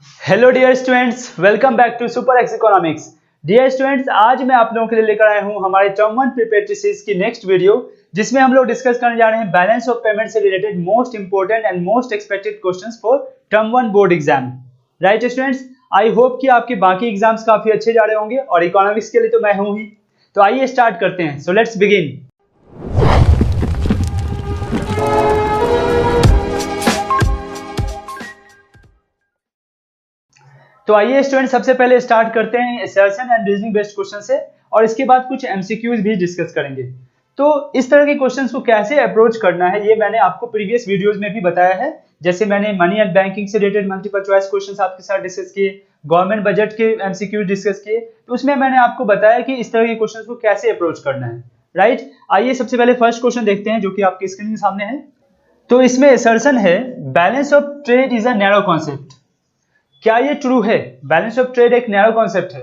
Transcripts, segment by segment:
Hello dear students, welcome back to super X economics. Dear students, आज मैं आप लोगों के लिए लेकर आया हूं हमारे टर्म 1 प्रिपरेटरी सीरीज की नेक्स्ट वीडियो, जिसमें हम लोग डिस्कस करने जा रहे हैं बैलेंस ऑफ पेमेंट से related most important and most expected questions for term 1 board exam. Right students, I hope कि आपके बाकी एग्जाम्स काफी अच्छे जा रहे होंगे और इकोनॉमिक्स के लिए तो मैं हूं ही। तो आइए स्टार्ट करते हैं। So let's begin. तो आइए स्टूडेंट, सबसे पहले स्टार्ट करते हैं assertion and reasoning based question से, और इसके बाद कुछ एमसीक्यूज भी डिस्कस करेंगे। तो इस तरह के क्वेश्चंस को कैसे अप्रोच करना है ये मैंने आपको प्रीवियस वीडियोस में भी बताया है। जैसे मैंने मनी एंड बैंकिंग से रिलेटेड मल्टीपल चॉइस क्वेश्चंस आपके साथ डिस्कस किए, गवर्नमेंट बजट के एमसीक्यूज डिस्कस किए, तो उसमें मैंने आपको बताया कि इस तरह के क्वेश्चंस को कैसे अप्रोच करना है। राइट, आइए सबसे पहले फर्स्ट क्वेश्चन देखते हैं जो कि आपकी स्क्रीन के सामने है। तो इसमें असर्शन है balance of trade is a narrow concept. क्या ये ट्रू है? बैलेंस ऑफ ट्रेड एक नैरो कॉन्सेप्ट है।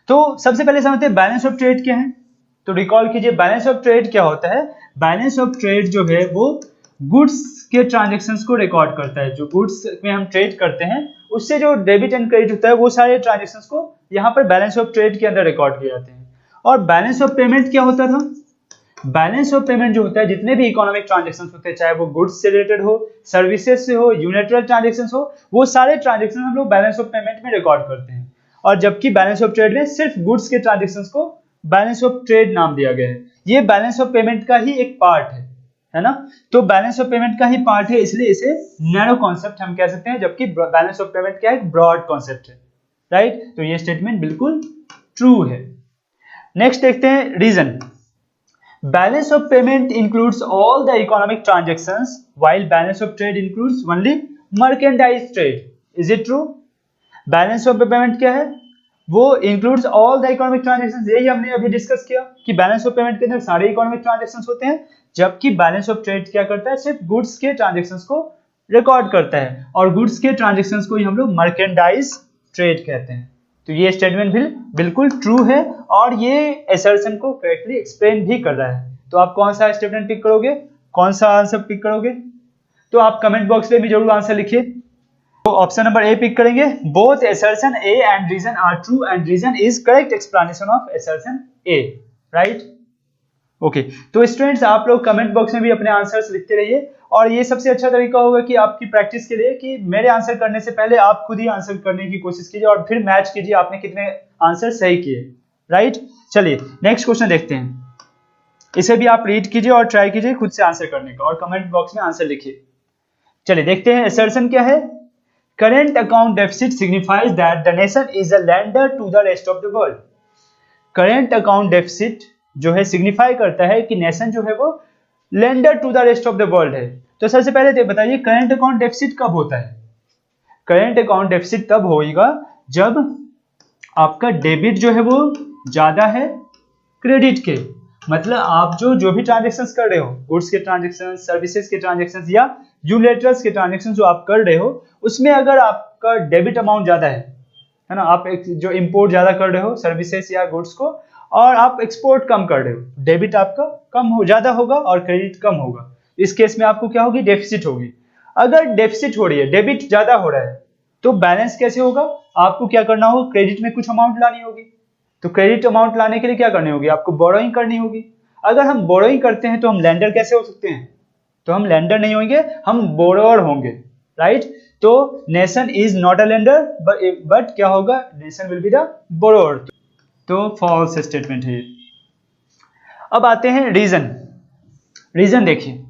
तो सबसे पहले समझते हैं बैलेंस ऑफ ट्रेड क्या है। तो रिकॉल कीजिए, बैलेंस ऑफ ट्रेड क्या होता है। बैलेंस ऑफ ट्रेड जो है वो गुड्स के ट्रांजैक्शंस को रिकॉर्ड करता है। जो गुड्स में हम ट्रेड करते हैं उससे जो डेबिट एंड क्रेडिट होता है वो सारे ट्रांजैक्शंस को यहाँ पर बैलेंस ऑफ ट्रेड के अंदर रिकॉर्ड किए जाते हैं। और बैलेंस ऑफ पेमेंट क्या होता था? बैलेंस ऑफ पेमेंट जो होता है, जितने भी इकोनॉमिक ट्रांजैक्शंस होते हैं, चाहे वो गुड्स से रिलेटेड हो, सर्विसेज से हो, यूनिलैटरल ट्रांजैक्शंस हो, वो सारे ट्रांजैक्शन हम लोग बैलेंस ऑफ पेमेंट में रिकॉर्ड करते हैं। और जबकि बैलेंस ऑफ ट्रेड में सिर्फ गुड्स के ट्रांजैक्शंस को बैलेंस ऑफ ट्रेड नाम दिया गया है। ये बैलेंस ऑफ पेमेंट का ही एक पार्ट है ना। तो बैलेंस ऑफ पेमेंट का ही पार्ट है, इसलिए इसे नैरो कॉन्सेप्ट हम कह सकते हैं, जबकि बैलेंस ऑफ पेमेंट क्या है? ब्रॉड कॉन्सेप्ट है। राइट, तो ये स्टेटमेंट बिल्कुल ट्रू है। नेक्स्ट देखते हैं reason. Balance of payment includes all the economic transactions, while balance of trade includes only merchandise trade. Is it true? Balance of payment क्या है? वो includes all the economic transactions। यही हमने अभी डिस्कस किया कि balance of payment के अंदर सारे economic transactions होते हैं, जबकि balance of trade क्या करता है? सिर्फ goods के transactions को रिकॉर्ड करता है, और goods के transactions को ही हम लोग merchandise trade कहते हैं। तो ये स्टेटमेंट भी बिल्कुल ट्रू है और ये असर्शन को करेक्टली एक्सप्लेन भी कर रहा है। तो आप कौन सा स्टेटमेंट पिक करोगे, कौन सा आंसर पिक करोगे? तो आप कमेंट बॉक्स में भी जरूर आंसर लिखिए। तो ऑप्शन नंबर ए पिक करेंगे। Both assertion A and reason are true and reason is correct explanation of assertion A. Right, okay. तो स्टूडेंट्स, आप लोग कमेंट बॉक्स में भी अपने आंसर्स लिखते रहिए, और ये सबसे अच्छा तरीका होगा कि आपकी प्रैक्टिस के लिए कि मेरे आंसर करने से पहले आप खुद ही आंसर करने की कोशिश कीजिए और फिर मैच कीजिए आपने कितने आंसर सही किए। राइट, चलिए नेक्स्ट क्वेश्चन देखते हैं। इसे भी आप रीड कीजिए और ट्राई कीजिए खुद से आंसर करने का, और कमेंट बॉक्स में आंसर लिखिए। चलिए देखते हैं असर्शन क्या है। Current account deficit signifies that the nation is a lender to the rest of the world. Current account deficit जो है सिग्निफाई करता है कि नेशन जो है वो lender to the rest of the world है। तो सबसे पहले बताइए करंट अकाउंट डेफिसिट कब होता है? करंट अकाउंट डेफिसिट तब होगा जब आपका डेबिट जो है वो ज्यादा है क्रेडिट के। मतलब आप जो भी ट्रांजैक्शंस कर रहे हो, गुड्स के ट्रांजैक्शंस, सर्विसेज के ट्रांजैक्शंस या यूनिलैटरल्स के ट्रांजैक्शंस जो आप कर रहे हो, उसमें अगर आपका डेबिट अमाउंट ज्यादा है ना, आप जो इंपोर्ट ज्यादा कर रहे हो सर्विसेज या गुड्स को, और आप एक्सपोर्ट कम कर रहे हो, डेबिट आपका कम हो ज्यादा होगा और क्रेडिट कम होगा। इस केस में आपको क्या होगी? डेफिसिट होगी। अगर डेफिसिट हो रही है, डेबिट ज्यादा हो रहा है, तो बैलेंस कैसे होगा? आपको क्या करना होगा? क्रेडिट में कुछ अमाउंट लानी होगी। तो क्रेडिट अमाउंट लाने के लिए क्या करनी होगी? आपको बोरोइंग करनी होगी। अगर हम बोरोइंग करते हैं तो हम लेंडर कैसे हो सकते हैं? तो हम लेंडर नहीं होंगे, हम बोरोअर होंगे। राइट, तो nation is not a lender, but क्या होगा? Nation will be the borrower. तो फॉल्स स्टेटमेंट है। अब आते हैं रीजन। रीजन देखिए,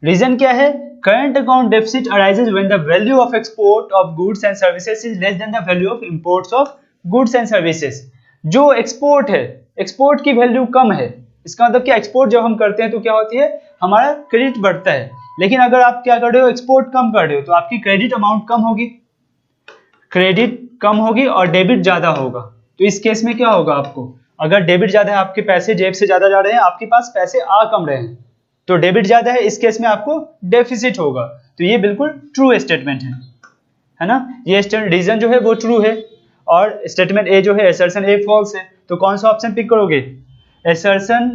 रीजन क्या है? Current account deficit arises when the value of export of goods and services is less than the value of imports of goods and services. जो export है, एक्सपोर्ट की वैल्यू कम है। इसका मतलब क्या? एक्सपोर्ट जब हम करते हैं तो क्या होती है? हमारा क्रेडिट बढ़ता है। लेकिन अगर आप क्या कर रहे हो? एक्सपोर्ट कम कर रहे हो, तो आपकी क्रेडिट अमाउंट कम होगी, क्रेडिट कम होगी और डेबिट ज्यादा होगा। तो इस केस में क्या होगा? आपको अगर डेबिट ज्यादा है, आपके पैसे जेब से ज्यादा जा रहे हैं, आपके पास पैसे आ कम रहे हैं, तो डेबिट ज्यादा है, इस केस में आपको डेफिसिट होगा। तो ये बिल्कुल ट्रू स्टेटमेंट है ना। ये रीजन जो है वो ट्रू है, और स्टेटमेंट ए जो है असर्शन ए फॉल्स है। तो कौन सा ऑप्शन पिक करोगे? Assertion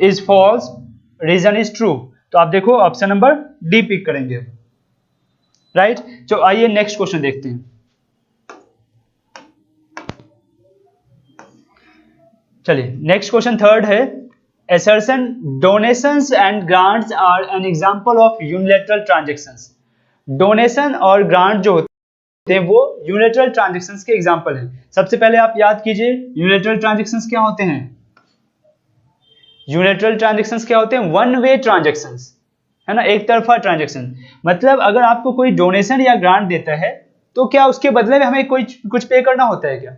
is false, reason is true. तो आप देखो ऑप्शन नंबर डी पिक करेंगे। राइट, तो आइए नेक्स्ट क्वेश्चन देखते हैं। चलिए नेक्स्ट क्वेश्चन थर्ड है, assertion donations and grants are an example of unilateral transactions। Donation और ग्रांट जो होते हैं वो यूनिलैटरल ट्रांजैक्शंस के एग्जांपल हैं। सबसे पहले आप याद कीजिए यूनिलैटरल ट्रांजैक्शंस क्या होते हैं। यूनिलैटरल ट्रांजैक्शंस क्या होते हैं? वन वे ट्रांजैक्शंस, है ना, एक तरफा ट्रांजैक्शन। मतलब अगर आपको कोई डोनेशन या ग्रांट देता है तो क्या उसके बदले में हमें कोई कुछ पे करना होता है क्या?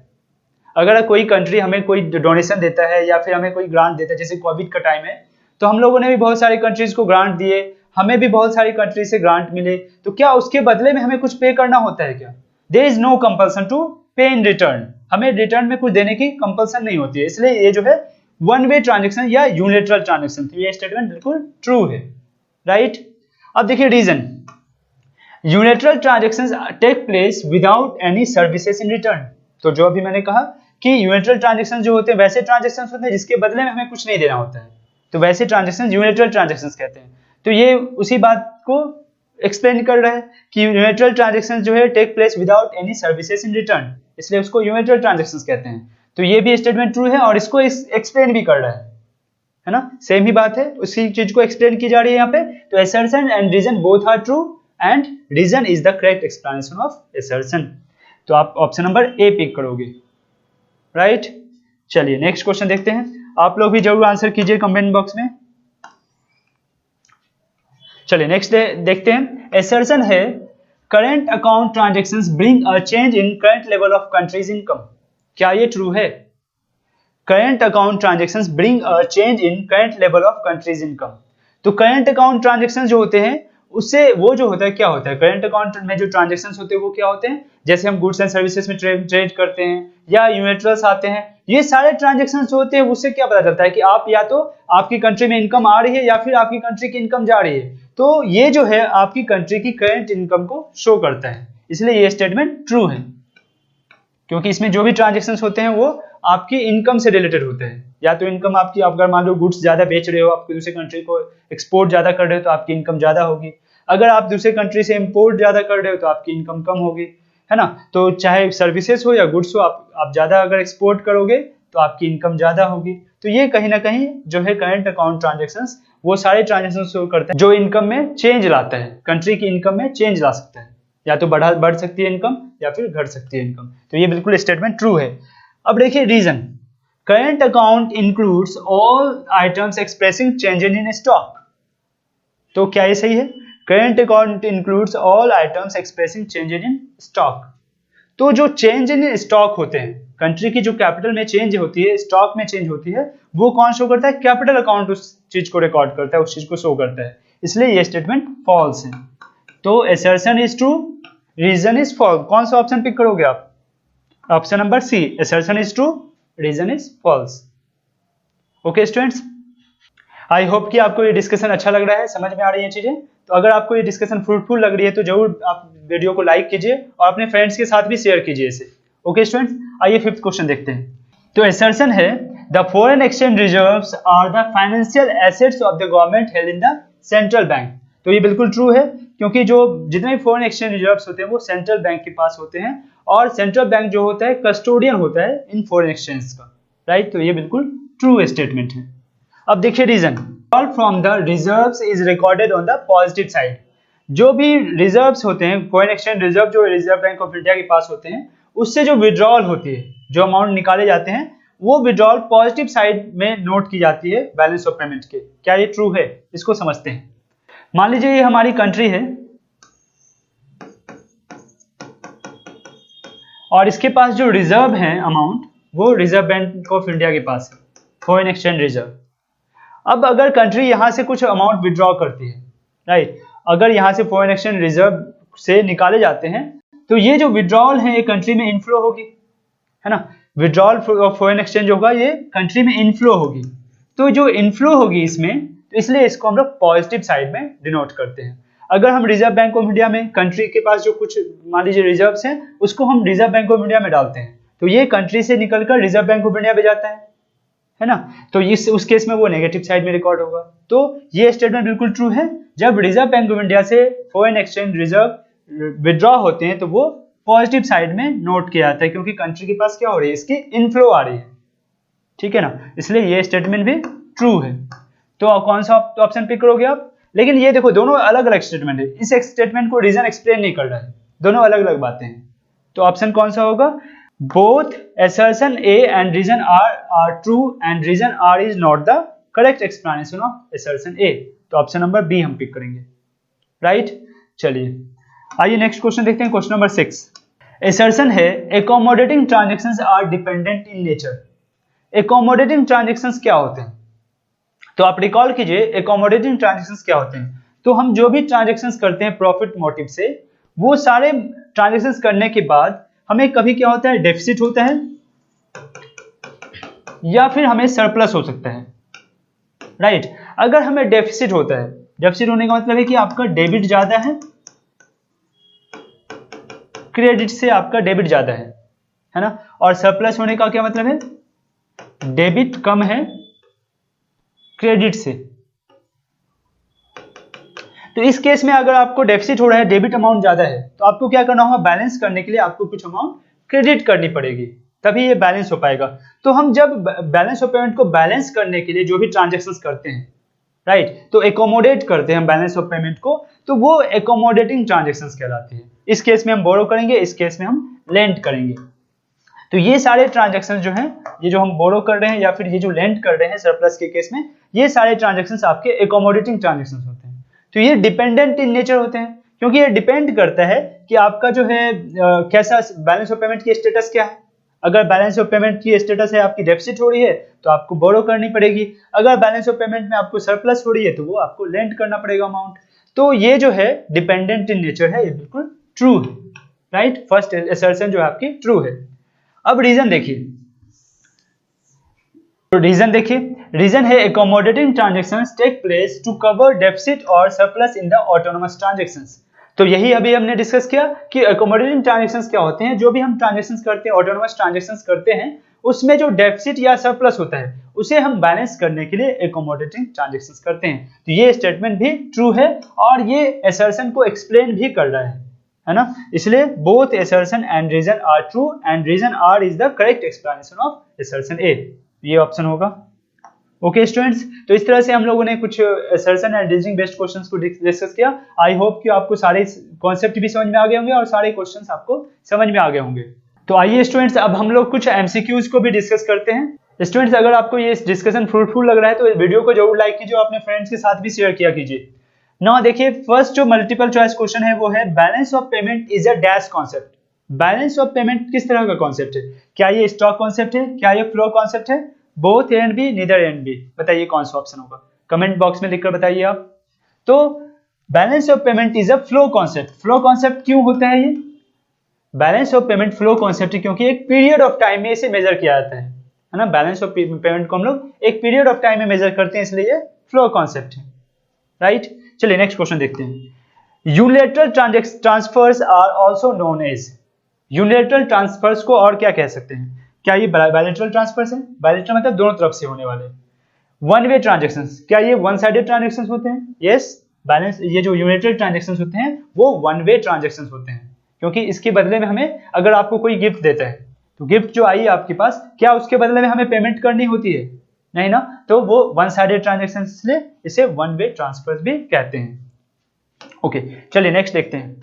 अगर कोई कंट्री हमें कोई डोनेशन देता है या फिर हमें कोई ग्रांट देता है, जैसे कोविड का टाइम है तो हम लोगों ने भी बहुत सारी कंट्रीज को ग्रांट दिए, हमें भी बहुत सारी कंट्री से ग्रांट मिले, तो क्या उसके बदले में हमें कुछ पे करना होता है क्या? There is no compulsion to pay in return, हमें रिटर्न में कुछ देने की कंपल्सन नहीं होती है। इसलिए ये जो है वन वे ट्रांजेक्शन या यूनिलैटरल ट्रांजेक्शन, तो ये स्टेटमेंट बिल्कुल ट्रू है, राइट। अब देखिए reason, unilateral transactions take place without any services in return. तो जो अभी मैंने कहा कि यूनिलैटरल ट्रांजेक्शन जो होते हैं वैसे ट्रांजेक्शंस होते हैं जिसके बदले में हमें कुछ नहीं देना होता है, तो वैसे ट्रांजेक्शन यूनिलैटरल ट्रांजेक्शंस कहते हैं। तो ये उसी बात को एक्सप्लेन कर रहा है कि यूनिलैटरल ट्रांजेक्शन जो है take place without any services in return, इसलिए उसको यूनिलैटरल ट्रांजेक्शंस कहते हैं। तो ये भी स्टेटमेंट ट्रू है और इसको एक्सप्लेन भी कर रहा है ना, सेम ही बात है, उसी चीज को एक्सप्लेन की जा रही है यहाँ पे। तो assertion and reason both are true and reason is the correct explanation of assertion। तो आप ऑप्शन नंबर ए पिक करोगे, राइट। चलिए नेक्स्ट क्वेश्चन देखते हैं, आप लोग भी जरूर आंसर कीजिए कमेंट बॉक्स में। चलिए नेक्स्ट देखते हैं, assertion है current account transactions bring a change in current level of countries income. क्या ये ट्रू है? Current account transactions bring a change in current level of countries income. तो करंट अकाउंट ट्रांजेक्शंस जो होते हैं उससे वो जो होता है क्या होता है, करंट अकाउंट में जो ट्रांजेक्शंस होते हैं वो क्या होते हैं, जैसे हम गुड्स एंड सर्विसेज में ट्रेड करते हैं या यूनिलैटरल्स आते हैं, ये सारे ट्रांजेक्शंस जो होते हैं उससे क्या पता चलता है कि आप या तो आपकी कंट्री में इनकम आ रही है या फिर आपकी कंट्री की इनकम जा रही है। तो ये जो है आपकी कंट्री की करंट इनकम को शो करता है, इसलिए ये स्टेटमेंट ट्रू है, क्योंकि इसमें जो भी ट्रांजेक्शंस होते हैं वो आपकी इनकम से रिलेटेड होते हैं। या तो इनकम आपकी, आप अगर मान लो गुड्स ज्यादा बेच रहे हो, आप दूसरे कंट्री को एक्सपोर्ट ज्यादा कर रहे हो तो आपकी इनकम ज्यादा होगी, अगर आप दूसरे कंट्री से इंपोर्ट ज्यादा कर रहे हो तो आपकी इनकम कम होगी, है ना। तो चाहे सर्विसेज हो या गुड्स हो, आप ज्यादा अगर एक्सपोर्ट करोगे तो आपकी इनकम ज्यादा होगी। तो ये कहीं ना कहीं जो है करंट अकाउंट ट्रांजेक्शंस वो सारे ट्रांजेक्शंस शो करते हैं जो इनकम में चेंज लाता है, कंट्री की इनकम में चेंज ला सकता है, या तो बढ़ सकती है इनकम या फिर घट सकती है इनकम। तो ये बिल्कुल स्टेटमेंट ट्रू है। अब देखिए reason, current account includes all items expressing change in stock. तो क्या ये सही है? Current account includes all items expressing change in stock. तो जो चेंज इन स्टॉक होते हैं, कंट्री की जो कैपिटल में चेंज होती है, स्टॉक में चेंज होती है, वो कौन शो करता है? कैपिटल अकाउंट उस चीज को रिकॉर्ड करता है, उस चीज को शो करता है, इसलिए ये स्टेटमेंट फॉल्स है। तो assertion is true, reason is false. कौन सा ऑप्शन पिक करोगे आप? Option number C, assertion is true, reason is false. Okay students, I hope कि आपको ये डिस्कशन अच्छा लग रहा है, समझ में आ रही है चीजें। तो अगर आपको ये डिस्कशन फ्रूटफुल लग रही है तो जरूर आप वीडियो को लाइक कीजिए और अपने फ्रेंड्स के साथ भी शेयर कीजिए इसे। ओके स्टूडेंट्स, आइए फिफ्थ क्वेश्चन देखते हैं। तो assertion है the foreign exchange reserves are the financial assets of the government held in the central bank. तो ये बिल्कुल ट्रू है, क्योंकि जो जितने भी फॉरेन एक्सचेंज रिजर्व्स होते हैं वो सेंट्रल बैंक के पास होते हैं, और सेंट्रल बैंक जो होता है कस्टोडियन होता है इन फॉरेन एक्सचेंज का, राइट। तो ये बिल्कुल ट्रू स्टेटमेंट है। अब देखिए reason, all from the reserves is recorded on the positive side. जो भी रिजर्व्स होते हैं, फॉरेन एक्सचेंज रिजर्व जो रिजर्व बैंक ऑफ इंडिया के पास होते हैं, उससे जो विड्रॉल होती है, जो अमाउंट निकाले जाते हैं, वो विड्रॉल पॉजिटिव साइड में नोट की जाती है बैलेंस ऑफ पेमेंट के। क्या ये ट्रू है? इसको समझते हैं। मान लीजिए ये हमारी कंट्री है और इसके पास जो रिजर्व है अमाउंट, वो रिजर्व बैंक ऑफ इंडिया के पास है, फॉरेन एक्सचेंज रिजर्व। अब अगर कंट्री यहां से कुछ अमाउंट विड्रॉ करती है, राइट, अगर यहां से फॉरेन एक्सचेंज रिजर्व से निकाले जाते हैं तो ये जो विड्रॉल है ये कंट्री में इनफ्लो होगी, है ना। विड्रॉल ऑफ फॉरेन एक्सचेंज होगा, ये कंट्री में इनफ्लो होगी। तो जो इनफ्लो होगी इसमें, तो इसलिए इसको हम लोग पॉजिटिव साइड में डिनोट करते हैं। अगर हम रिजर्व बैंक ऑफ इंडिया में, कंट्री के पास जो कुछ मान लीजिए रिजर्व्स हैं, उसको हम रिजर्व बैंक ऑफ इंडिया में डालते हैं, तो ये कंट्री से निकलकर रिजर्व बैंक ऑफ इंडिया में जाता है ना। तो उस केस में वो नेगेटिव साइड में रिकॉर्ड होगा। तो ये स्टेटमेंट बिल्कुल ट्रू है। जब रिजर्व बैंक ऑफ इंडिया से फॉरेन एक्सचेंज रिजर्व विड्रॉ होते हैं तो वो पॉजिटिव साइड में नोट किया जाता है, क्योंकि कंट्री के पास क्या हो रही है, इसकी इनफ्लो आ रही है। ठीक है ना, इसलिए ये स्टेटमेंट भी ट्रू है। तो कौन सा ऑप्शन पिक करोगे आप? लेकिन ये देखो दोनों अलग अलग स्टेटमेंट है, इस स्टेटमेंट को रीजन एक्सप्लेन नहीं कर रहा है, दोनों अलग अलग बातें हैं। तो ऑप्शन कौन सा होगा? Both assertion A and reason R are true and reason R is not the correct explanation of assertion A। तो ऑप्शन नंबर बी हम पिक करेंगे, राइट। चलिए आइए नेक्स्ट क्वेश्चन देखते हैं, क्वेश्चन नंबर 6। assertion है accommodating transactions are dependent in nature। accommodating transactions क्या होते हैं? तो आप रिकॉल कीजिए accommodating transactions क्या होते हैं। तो हम जो भी ट्रांजेक्शन्स करते हैं प्रॉफिट मोटिव से, वो सारे ट्रांजेक्शन्स करने के बाद हमें कभी क्या होता है, डेफिसिट होता है या फिर हमें सरप्लस हो सकता है, राइट। अगर हमें डेफिसिट होता है, डेफिसिट होने का मतलब है कि आपका डेबिट ज्यादा है, क्रेडिट से आपका डेबिट ज्यादा है ना। और सरप्लस होने का क्या मतलब है? डेबिट कम है क्रेडिट से। तो इस केस में अगर आपको डेफिसिट हो रहा है, डेबिट अमाउंट ज्यादा है, तो आपको क्या करना होगा, बैलेंस करने के लिए आपको कुछ अमाउंट क्रेडिट करनी पड़ेगी, तभी ये बैलेंस हो पाएगा। तो हम जब बैलेंस ऑफ पेमेंट को बैलेंस करने के लिए जो भी ट्रांजैक्शंस करते हैं, राइट, तो एकोमोडेट करते हैं बैलेंस ऑफ पेमेंट को, तो वो एकोमोडेटिंग ट्रांजैक्शंस कहलाती है। इस केस में हम बोरो करेंगे, इस केस में हम लेंड करेंगे। तो ये सारे ट्रांजैक्शंस जो हैं, ये जो हम बोरो कर रहे हैं या फिर ये जो लेंड कर रहे हैं सरप्लस के केस में, ये सारे ट्रांजैक्शंस आपके एकोमोडेटिंग ट्रांजैक्शंस होते हैं। तो ये डिपेंडेंट इन नेचर होते हैं, क्योंकि ये डिपेंड करता है कि आपका जो है कैसा बैलेंस ऑफ पेमेंट की स्टेटस क्या है। अगर बैलेंस ऑफ पेमेंट की स्टेटस है आपकी डेफिसिट हो रही है, तो आपको बोरो करनी पड़ेगी। अगर बैलेंस ऑफ पेमेंट में आपको सरप्लस हो रही है, तो वो आपको लेंड करना पड़ेगा अमाउंट। तो ये जो है डिपेंडेंट इन नेचर है, ये बिल्कुल ट्रू है, राइट। फर्स्ट असर्शन जो है आपकी ट्रू है। अब रीजन देखिए, तो रीजन देखिए, रीजन है accommodating transactions take place to cover deficit और surplus in the autonomous transactions। तो यही अभी हमने डिस्कस किया कि accommodating transactions क्या होते हैं। जो भी हम ट्रांजेक्शंस करते हैं, autonomous transactions करते हैं, उसमें जो डेफिसिट या सरप्लस होता है उसे हम बैलेंस करने के लिए accommodating transactions करते हैं। तो ये स्टेटमेंट भी ट्रू है और ये assertion को एक्सप्लेन भी कर रहा है ना। इसलिए both assertion and reason are true and reason R is the correct explanation of assertion A। ये ऑप्शन होगा। ओके स्टूडेंट्स, तो इस तरह से हम लोगों ने कुछ assertion and reasoning based questions को डिस्कस किया। आई होप कि आपको सारे कॉन्सेप्ट भी समझ में आ गए होंगे और सारे क्वेश्चंस आपको समझ में आ गए होंगे। तो आइए स्टूडेंट्स, अब हम लोग कुछ एमसीक्यूज को भी डिस्कस करते हैं। स्टूडेंट्स, अगर आपको ये डिस्कशन फ्रूटफुल लग रहा है तो वीडियो को जरूर लाइक कीजिए और अपने फ्रेंड्स के साथ भी शेयर किया कीजिए। ना देखिए, फर्स्ट जो मल्टीपल चॉइस क्वेश्चन है वो है balance of payment is a dash concept. Balance of payment किस तरह का कॉन्सेप्ट है? क्या ये स्टॉक कॉन्सेप्ट है? क्या ये फ्लो कॉन्सेप्ट है? Both A and B, neither A and B. बताइए कौन सा ऑप्शन होगा, कमेंट बॉक्स में लिखकर बताइए आप। तो balance of payment is a flow concept. Flow concept क्यों होता है ये? Balance of payment flow concept क्योंकि एक पीरियड ऑफ टाइम में इसे मेजर किया जाता है ना। बैलेंस ऑफ पेमेंट को हम लोग एक पीरियड ऑफ टाइम में मेजर करते हैं, इसलिए ये फ्लो कॉन्सेप्ट है, राइट। चलिए नेक्स्ट क्वेश्चन देखते हैं। Unilateral transfers are also known as. Unilateral transfers को और क्या कह सकते हैं? क्या ये बायलैटरल ट्रांसफर्स है? बायलैटरल मतलब दोनों तरफ से होने वाले। वन वे ट्रांजैक्शंस, क्या ये वन साइडेड ट्रांजैक्शंस होते हैं? यस, बैलेंस ये जो यूनिलैटरल ट्रांजैक्शंस होते हैं वो वन वे ट्रांजैक्शंस होते हैं, क्योंकि इसके बदले में हमें, अगर आपको कोई गिफ्ट देता है तो गिफ्ट जो आई है आपके पास, क्या उसके बदले में हमें पेमेंट करनी होती है? नहीं ना। तो वो वन साइडेड ट्रांजैक्शन, इसलिए इसे वन वे ट्रांसफर भी कहते हैं। ओके, चलिए नेक्स्ट देखते हैं।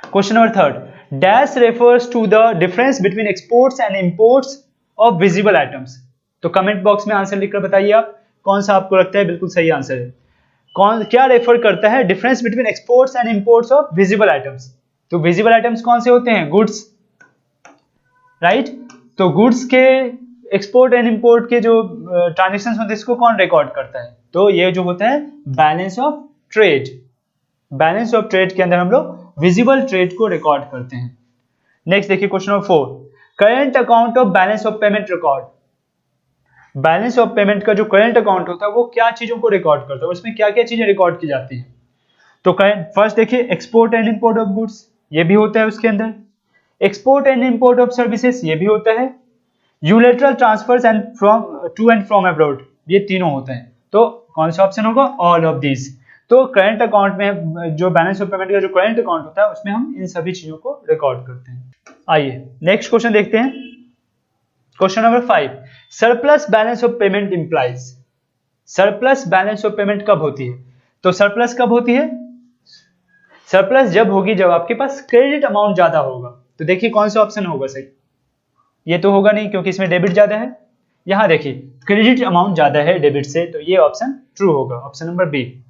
Question number 3, dash refers to the difference between exports and imports of visible items. तो कमेंट बॉक्स में आंसर लिखकर बताइए आप कौन सा आपको लगता है बिल्कुल सही आंसर है। कौन क्या रेफर करता है difference between exports and imports of visible items? तो विजिबल आइटम्स कौन से होते हैं? Goods, right. तो गुड्स के एक्सपोर्ट एंड इंपोर्ट के जो ट्रांजेक्शंस होते हैं इसको कौन रिकॉर्ड करता है? तो ये जो होता है balance of trade. Balance of trade के अंदर हम लोग विजिबल ट्रेड को रिकॉर्ड करते हैं। नेक्स्ट देखिए question number 4, current account of balance of payment record. Balance of payment का जो करंट अकाउंट होता है वो क्या चीजों को रिकॉर्ड करता है, उसमें क्या क्या चीजें रिकॉर्ड की जाती हैं? तो करंट फर्स्ट देखिए, export and import of goods, ये भी होता है उसके अंदर। Export and import of services, ये भी होता है। Unilateral transfers and from to and from abroad, ये तीनों होते हैं। तो कौन सा ऑप्शन होगा? All of these. तो करंट अकाउंट में जो बैलेंस ऑफ पेमेंट का जो करंट अकाउंट होता है उसमें हम इन सभी चीजों को रिकॉर्ड करते हैं। आइए नेक्स्ट क्वेश्चन देखते हैं। Question number 5, surplus balance of payment implies. Surplus balance of payment कब होती है? तो सरप्लस कब होती है? सरप्लस जब होगी जब आपके पास क्रेडिट अमाउंट ज्यादा होगा। तो देखिए कौन सा ऑप्शन होगा सही? ये तो होगा नहीं क्योंकि इसमें डेबिट ज्यादा है। यहां देखिए क्रेडिट अमाउंट ज्यादा है डेबिट से, तो ये ऑप्शन ट्रू होगा, ऑप्शन नंबर बी।